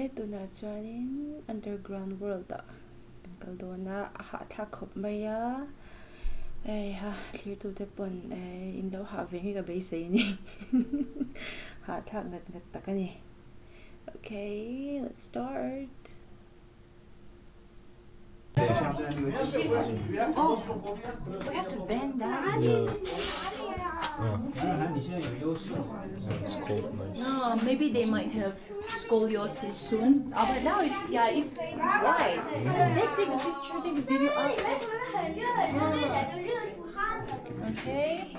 tuna chuanin underground world da kal dona hahthlak khop maya ha clear to the pon in lo ha vengi ka be sei ni hahthlak ngat takani. Okay, let's start. Oh, we have to bend down. Yeah. It's cold, nice. No, maybe they might have scoliosis soon. But now it's right. Take a picture, take a video of it. Okay.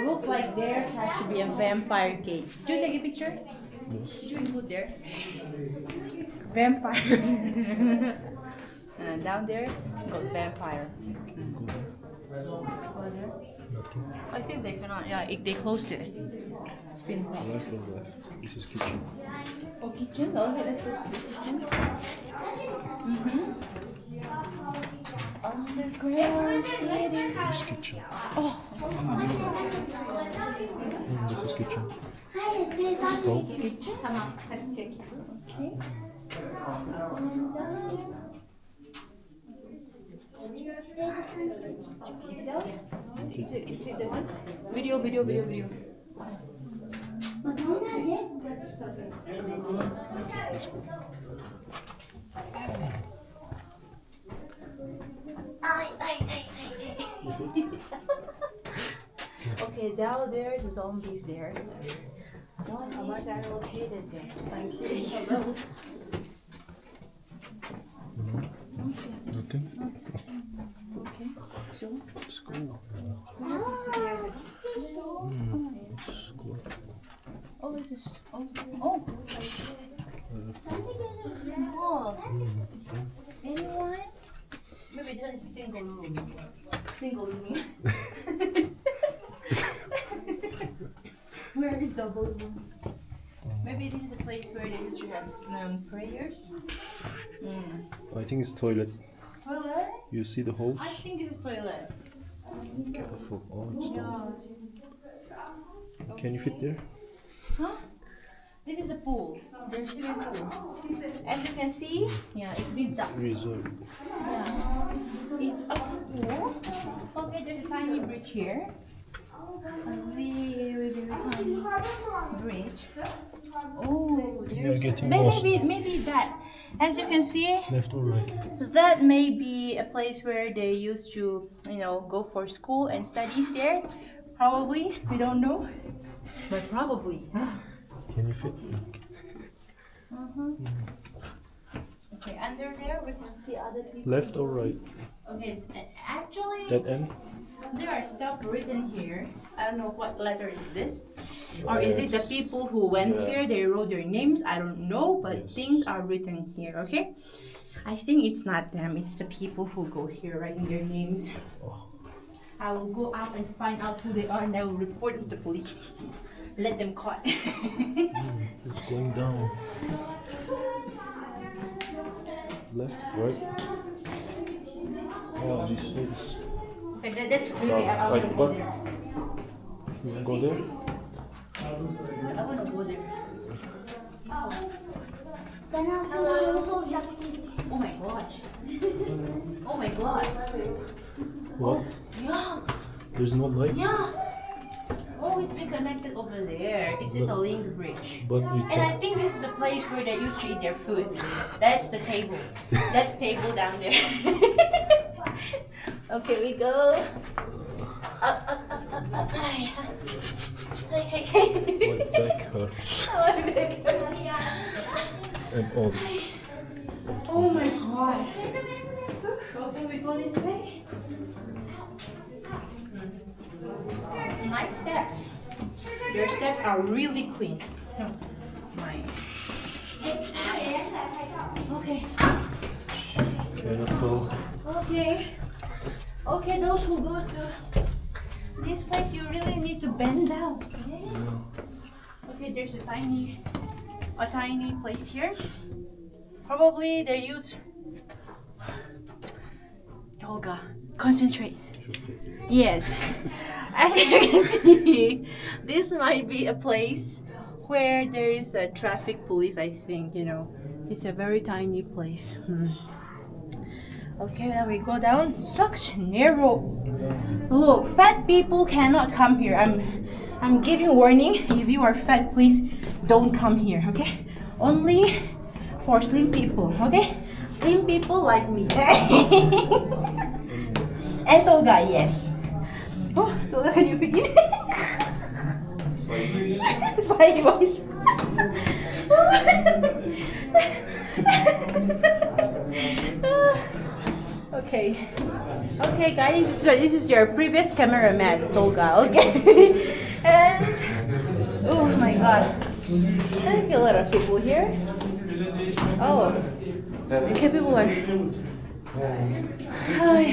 Looks like there has to be a vampire gate. Do you take a picture? Did you include there? Vampire. And down there, got vampire. Go there. I think they cannot. Yeah, they closed it. It's been Left or left. This is kitchen. Oh, kitchen. Okay, let's go to the kitchen. Underground city. This is kitchen. Oh. This is kitchen. Kitchen. Come on, let's check. Okay. Video. Let's go. Okay, now there's zombies there. Zombies are located there. Hello. Nothing? Okay, so Let's go. let's Let's go. oh, it is. Oh, so small. Anyone? Maybe that is a single room. Single room. Where is double room? Maybe this is a place where they used to have prayers. I think it's toilet. Toilet? You see the holes? I think it's toilet. Careful. Oh, it's down. Yeah. Can you fit there? Huh? This is a pool. There's swimming pool. As you can see, yeah, it's big duck. Reserve. Yeah. It's a pool. Okay, there's a tiny bridge here. A very tiny bridge. Oh, there's getting lost. maybe that. As you can see, Left or right? that may be a place where they used to, go for school and studies there. Probably, we don't know, but probably. Can you fit? Okay, under there we can see other people. Left or right? Okay, actually, That end? there are stuff written here. I don't know what letter is this. Or is it the people who went here, they wrote their names? I don't know, but things are written here, okay? I think it's not them, it's the people who go here writing their names. I will go out and find out who they are and I will report to the police. Let them caught. It's going down. Left, right? Oh, this is. Okay, that's creepy. I want to go there. You can go there? I want to go there. Oh my gosh. Oh my god. What? Yeah. There's no light? Yeah. Oh, it's been connected over there. It's just a link bridge. But we And can. I think this is a place where they used to eat their food. That's the table. That's table down there. Okay, we go. Up. Hey. My back hurts. Oh, my back. And all. Oh my god. Okay, we go this way. Nice steps. Your steps are really clean. My. Okay. Careful. Okay, those who go to this place, you really need to bend down. Okay? Okay, there's a tiny place here. Probably they use Tolga. Concentrate. Yes. As you can see, this might be a place where there is a traffic police, I think, you know. It's a very tiny place. Okay, then we go down. Such narrow. Look, fat people cannot come here. I'm giving warning. If you are fat, please don't come here, okay? Only for slim people, okay? Slim people like me. And tall guy, yes. Oh, Tolga, can you fit in? Sideways. Okay. Okay, guys. So this is your previous cameraman, Tolga. Okay. And oh my God, I think a lot of people here. Oh, okay, people are. Hi,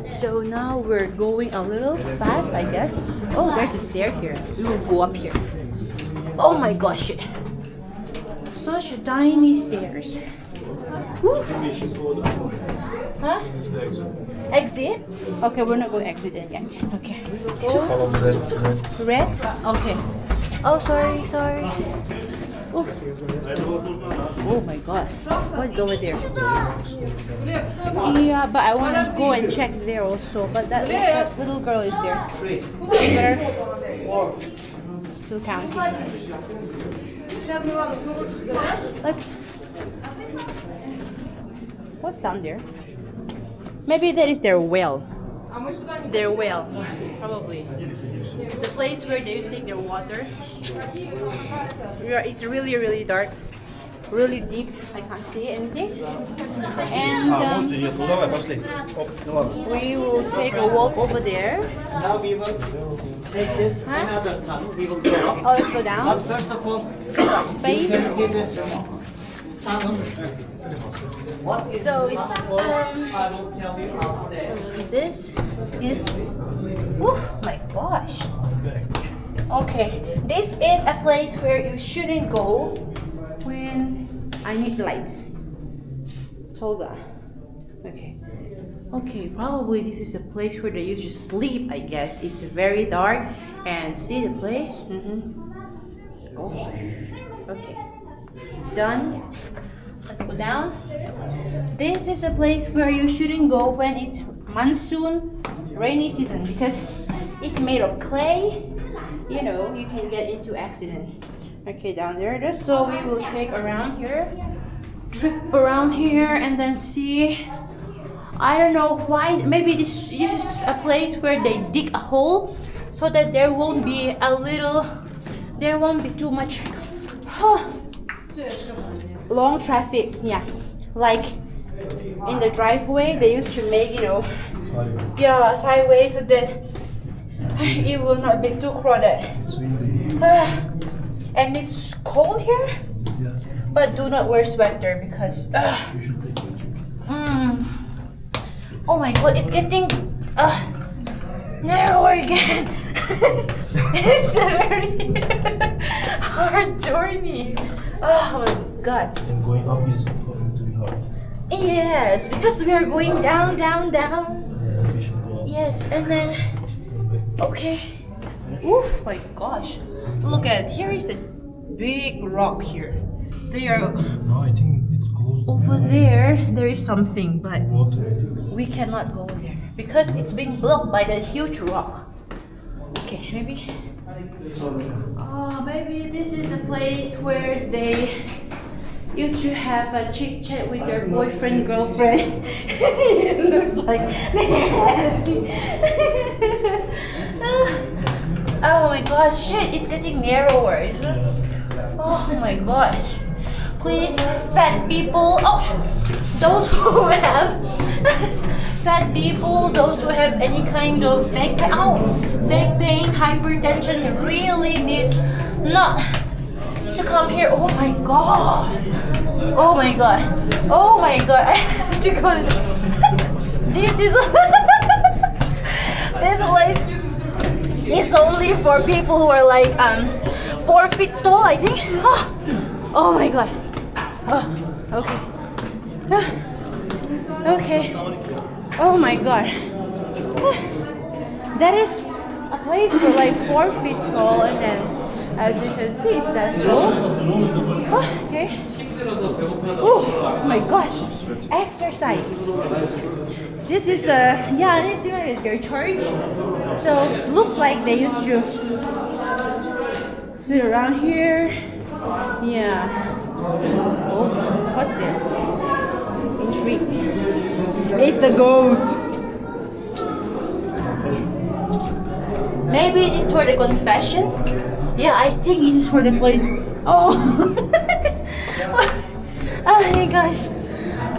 So now we're going a little fast, I guess. Oh, there's a stair here. We will go up here. Oh my gosh, such tiny stairs. Woof. Huh? Exit? Okay, we're not going to exit it yet. Okay. Red? Okay. Oh, sorry. Oof. Oh my God. What's over there? Yeah, but I want to go and check there also. But that little girl is there. Still counting. Let's. What's down there? Maybe that is their well. Their well, probably. The place where they used to take their water. It's really dark, really deep. I can't see anything. And we will take a walk over there. Now we will take this another tunnel. We will go up. Oh, let's go down. But first of all, Space. you can see the tunnel. What is So this it's, tunnel for? I will tell you upstairs. This is. Oh my gosh. Okay, this is a place where you shouldn't go when I need lights. Tolga. Okay. Okay, probably this is a place where they used to sleep, I guess. It's very dark. And see the place? Oh. Okay. Done. Let's go down. This is a place where you shouldn't go when it's monsoon, rainy season, because it's made of clay. You know, you can get into accident. Okay, down there. Just so we will take around here, trip around here, and then see. I don't know why. Maybe this is a place where they dig a hole so that there won't be too much long traffic. Yeah, like in the driveway they used to make, you know, sideways so that it will not be too crowded. And it's cold here, but do not wear sweater because oh my God, it's getting narrower again. It's a very hard journey. Oh my God. And going up is going to be hard. Yes, because we are going down. Yes, and then okay. Oof, my gosh. Look at, here is a big rock here. They are No, I think it's closed. over there. There is something, but Water, I think. we cannot go there because it's being blocked by that huge rock. Okay, maybe. Oh, maybe this is a place where they used to have a chit chat with their boyfriend, girlfriend. It looks like they're happy. Oh my gosh, shit, it's getting narrower. Oh my gosh. Please, fat people, those who have fat people, those who have any kind of back pain, hypertension, really needs not to come here. Oh my god. Oh my god. Oh my god. I have to go. This is this place is only for people who are like 4 feet tall, I think. Oh my god. Okay. Okay. Oh my god. That is a place for like 4 feet tall, and then As you can see, it's that slow. Oh, okay. Oh my gosh, exercise. This is yeah, it's like their church. So it looks like they used to sit around here. Yeah. Oh, what's there? Intrigued. It's the ghost. Maybe it's for the confession. Yeah, I think this is for the place. Oh. Oh my gosh.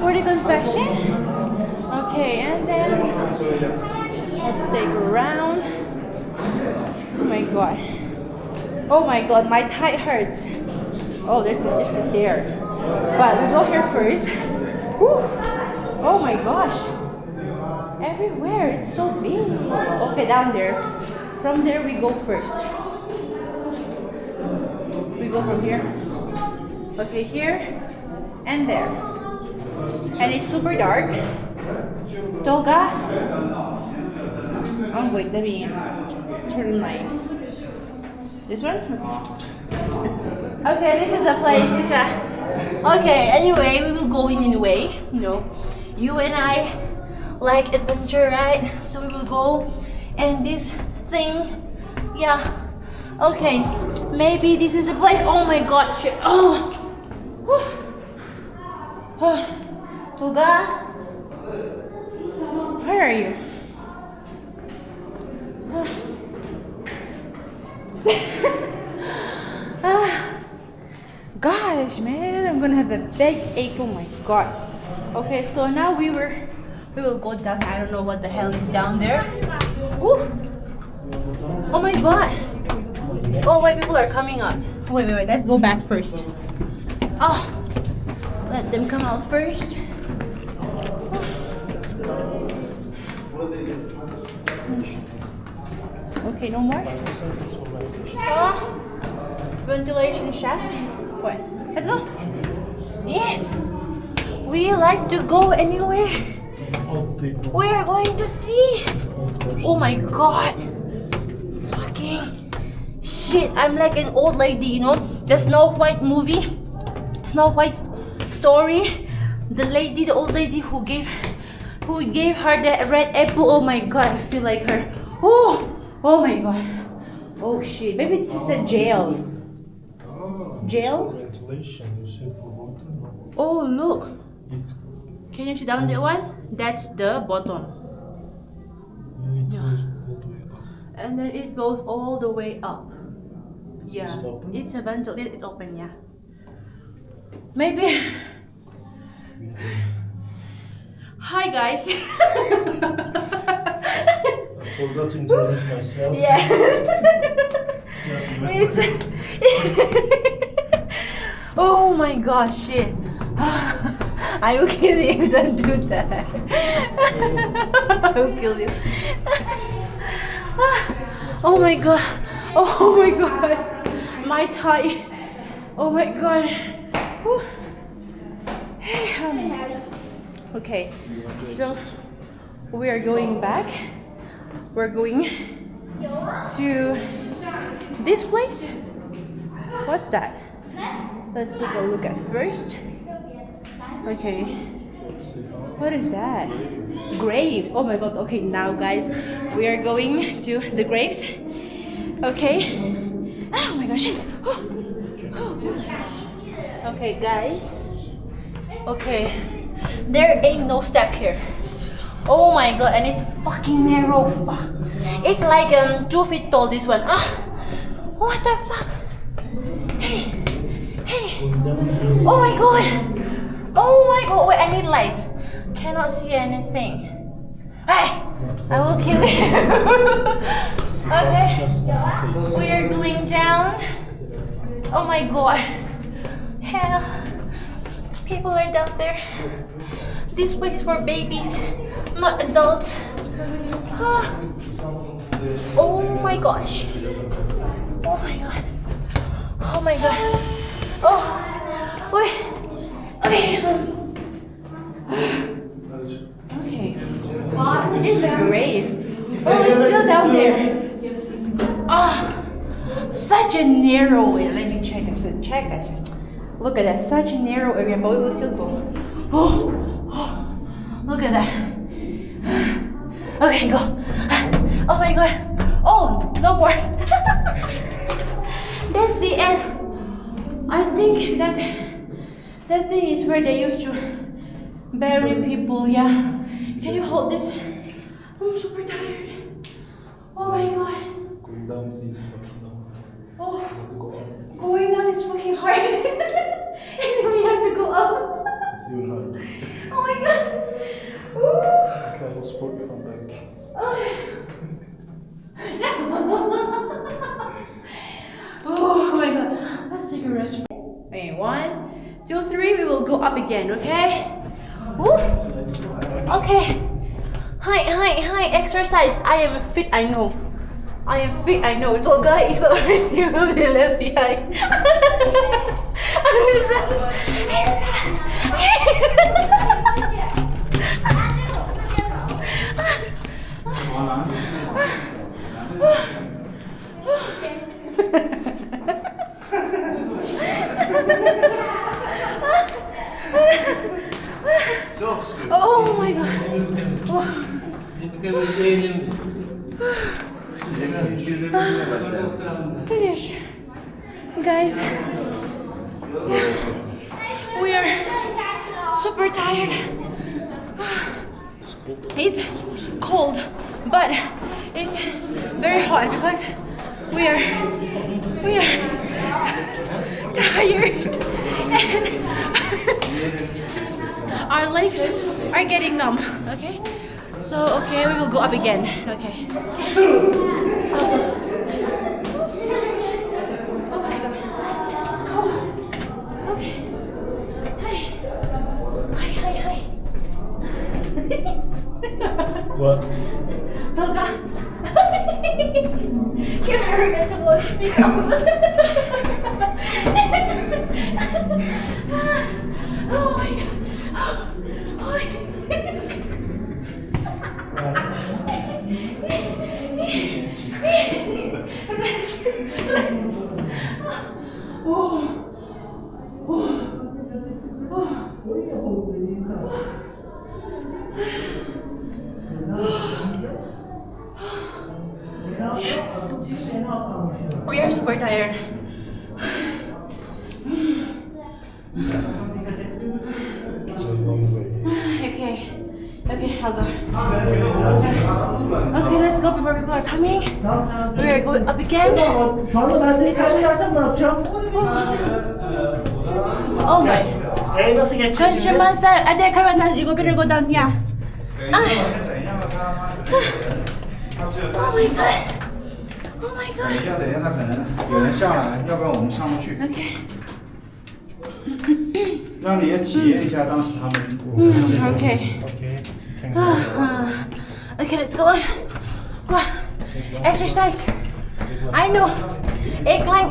For the confession. Okay, and then let's take a round. Oh my god. Oh my god, my thigh hurts. Oh, there's a stair. But we go here first. Whew. Oh my gosh. Everywhere, it's so big. Okay, down there. From there we go first. We go from here. Okay, here and there. And it's super dark. Tolga. Oh wait, let me turn my this one. Okay, this is a place. It's a okay. Anyway, we will go in anyway. You know, you and I like adventure, right? So we will go, and this thing, yeah. Okay, maybe this is a place. Oh my god, shit. Oh, oh. Tolga, where are you? Gosh, man, I'm gonna have a big ache. Oh my god. Okay, so now we will go down. I don't know what the hell is down there. Woo. Oh my god. Oh wait, people are coming up. Wait, let's go back first. Oh, let them come out first. Okay, no more. Oh, ventilation shaft. What? Let's go. Yes. We like to go anywhere. We are going to see. Oh my god. Fucking shit. I'm like an old lady, you know? The Snow White movie. Snow White story. The old lady who gave her the red apple. Oh my god, I feel like her. Oh my god. Oh shit. Maybe this is a jail. Jail? Ventilation, you said for water, no? Oh look. It, Can you see down that one? That's the bottom. it goes all the way up. And then it goes all the way up. Yeah. It's open? It's a ventilator. It's open, yeah. Maybe. Hi guys. I forgot to introduce myself. Yeah. Just It's. Oh my gosh, shit. I will kill you if you don't do that. I will kill you. Oh my god. Oh my god. My thigh. Oh my god. Whew. Okay, so we are going back. We're going to this place. What's that? Let's take a look at first. Okay. What is that? Graves. Oh my god. Okay, now guys, we are going to the graves. Okay. Oh my gosh. Oh. Okay, guys. Okay. There ain't no step here. Oh my god, and it's fucking narrow. Fuck. It's like 2 feet tall, this one. What the fuck? Hey. Oh my god. Oh my god. Wait, I need lights. Cannot see anything. Hey, I will kill you. Okay. We are going down. Oh my god. Hell. People are down there. This place is for babies, not adults. Oh my gosh. Oh my god. Oh my god. Oh. Wait. Okay. Okay. This is a grave. Oh, it's still down there. such a narrow area. Let me check. I said, check. I said, look at that. Such a narrow area, but we will still go. Oh, look at that. Okay, go. Oh my god. Oh, no more. That's the end. I think that thing is where they used to bury people. Yeah. Can you hold this? I'm super tired. Oh my god. Going down is easy, but no. Oh, You have to go up. going down is fucking hard. And then we have to go up. It's even harder. Oh my god. Woo. Okay, I'll support you from back. Oh. Oh my god. Let's take a rest. Okay, 1, 2, 3. We will go up again, okay? Woo. Okay. Hi. Exercise. I am fit, I know. I am fit, I know. Little guy is already left behind. I will run. Oh my god. Finish. Guys. We are super tired. It's cold, but it's very hot because we are tired and our legs are getting numb. Okay, so we will go up again. Okay. Oh my god. Oh. Okay. Hi. What? Tolga. Give her a minute to watch me. Oh my god. Oh my Let's. Yes. We are super tired. It's a long way. Okay, I'll go. Okay, let's go before people are coming. We are going up again. Şu anda ben seni kaybedersem ne yapacağım? Oh my. Nasıl geçeceğiz şimdi? Construction said, there, come on, you go better go down, yeah. Oh my god. Oh my god. 要等一下，他可能有人下来，要不然我们上不去。 Okay. 让你也体验一下当时他们。 Okay. Okay. Can go. Okay, let's go. Exercise. I know. Eggline.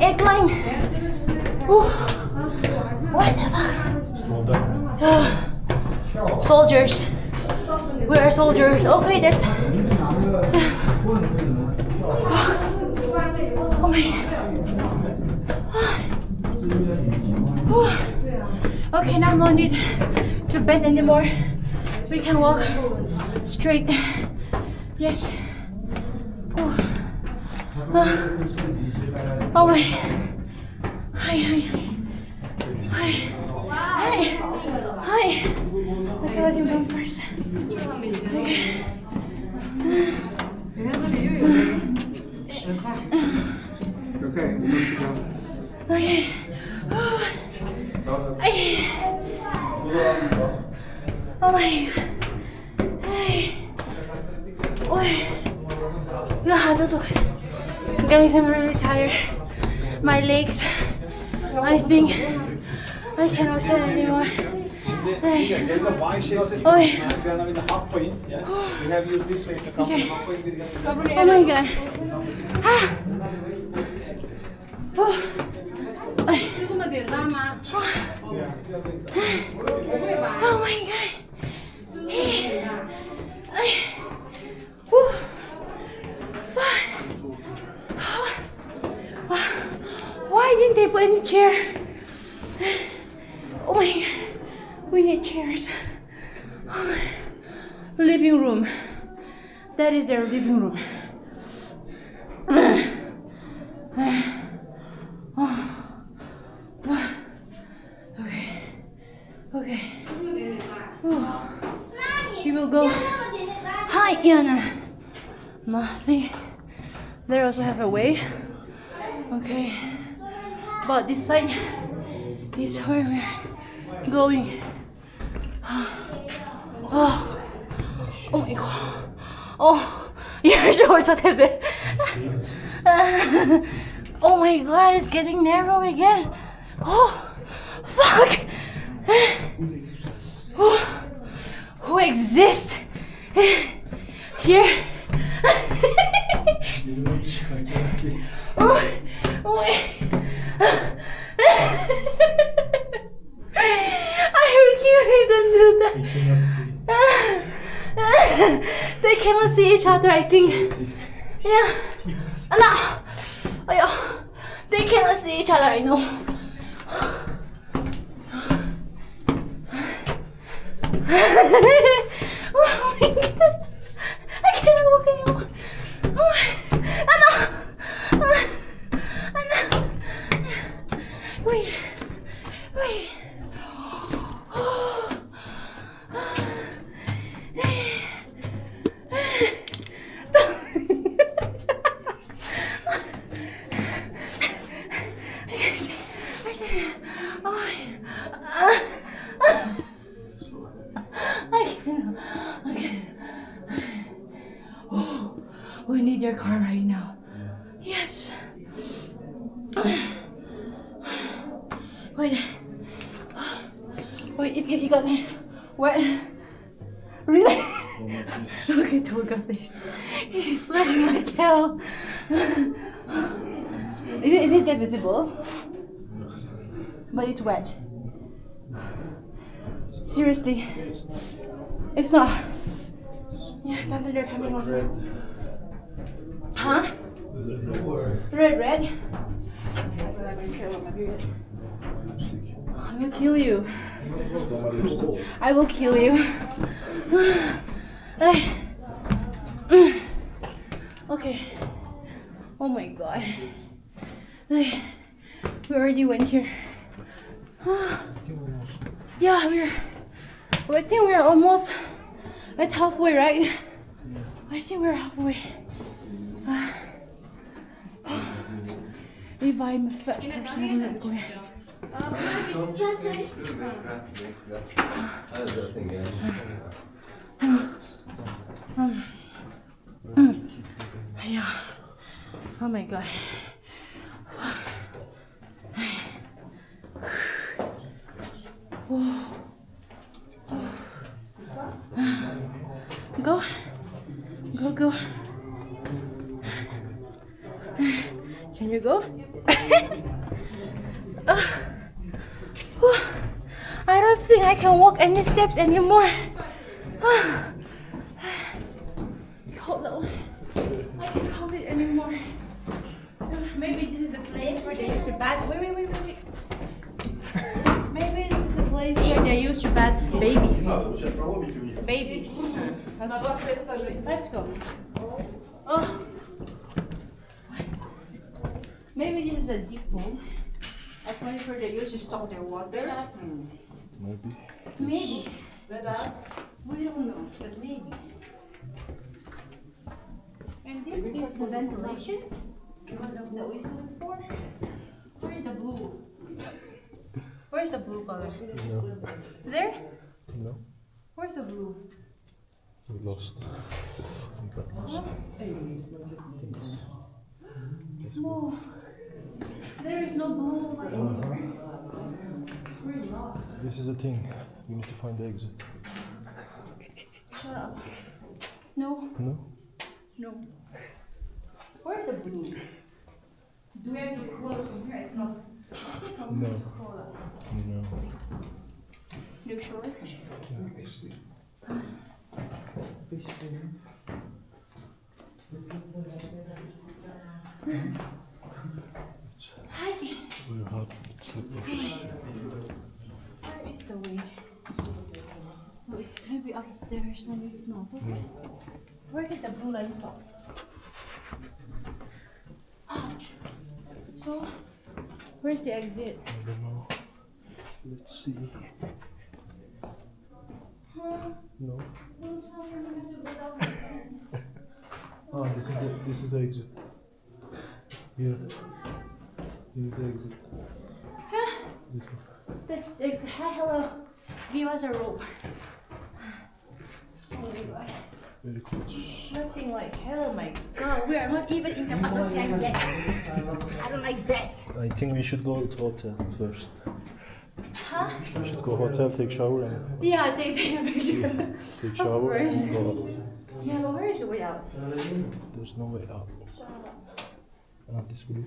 Ooh. What the fuck? Slow down. Soldiers. We are soldiers. Okay, that's. Oh my. Okay, now no need to bend anymore. We can walk straight. Yes. Oh my. Hi. Okay, let him come first. Okay. OK，我们去吧。 Okay. 走。 Oh my god. Guys, I'm really tired. My legs, I think I cannot stand anymore. There's a Y-shaped system. Oi. If you are now in the half point, yeah, we have used this way to come Okay. to half point. Oh my god. Ah. Oh. 就这么简单吗？不会吧？ Oh my god. 就是这么简单。 Woo. Fun. Wow. Why didn't they put any chair? Oh my, we need chairs. Living room. That is their living room. Okay. We will go. Hi, Iana. Nothing. There also have a way. Okay. But this side is where we're going. Oh my god. Oh, your shorts are heavy. Oh my god, it's getting narrow again. Oh, fuck. Who exists here? I will kill you, don't do that. They cannot see each other, I think. Yeah. No. They cannot see each other, I know. Oh my god. I cannot walk anymore. Wait. We need your car right now. Yes. Wait, it got wet. Really? Look at Tolga's face. He's sweating like hell. Is it that visible? But it's wet. Seriously. It's not. Yeah, thunder they're coming also. Huh? Red? I will kill you. I will kill you. Okay. Oh my god. We already went here. Yeah, I think we're almost at halfway, right? I think we're halfway. If I'm a fat person, I'm not going. Yeah. Oh my god. Go. Can you go? I don't think I can walk any steps anymore. Hold on. I can't hold it anymore. Maybe this is a place where they use the bath. Wait. Maybe this is a place where they use to bath babies. Babies. Okay. Let's go. Oh. Maybe this is a deep pool. A place where they used to store their water. Maybe. We don't know, but maybe. And this is the ventilation. The one that we saw before. Where is the blue? Where's the blue color? No. There? No. Where's the blue? We lost. We got lost. No. There is no blue anywhere. We're lost. This is the thing. We need to find the exit. Shut up. No. No? Where's the blue? Do we have to crawl from here? It's not. No. No. You sure? Hi. Where is the way? So it's maybe upstairs, no it's not. Where did the blue line stop? Ouch! So, where's the exit? I don't know. Let's see. No. Ah, this is the exit. Here. Here's the exit. This one. That's hi, hello. Give us a rope. Oh my god. Very close. Nothing like hell, my god. We are not even in the Pakistan yet. I don't like this. I think we should go to hotel first. Huh? We should go hotel, take shower, and Yeah, take a picture. take shower course. and go out. Yeah, but where is the way out? There's no way out. Ah, this will.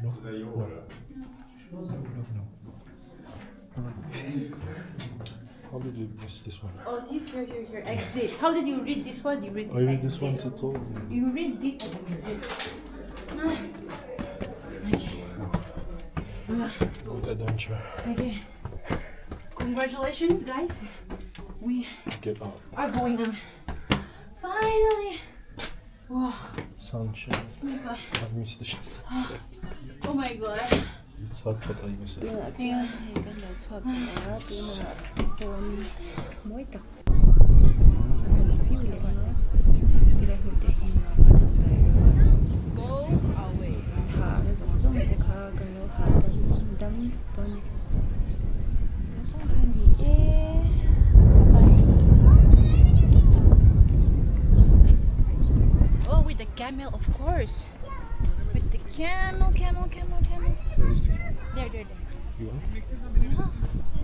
No. No. No. How did you miss this one? Oh, this here. Exit. How did you read this one? You read this I read exit. this one too tall. You read this as exit. Okay. Good adventure. Okay. Congratulations, guys. We Get out. are going on. Finally. Wow. Sunshine. Oh my god. I miss the sunset. Oh my god. It's hot, but I miss it. Cái lỗ chuột đó từ mà tôm mỗi tập phiêu lên nó thì là hồi để hình nó mà được tới go away hạ cái giống giống để khá cái lỗ hạ đâm tuần cái trong cái gì Oh, with the camel, of course. With the camel. Where is the There. You want? Yeah.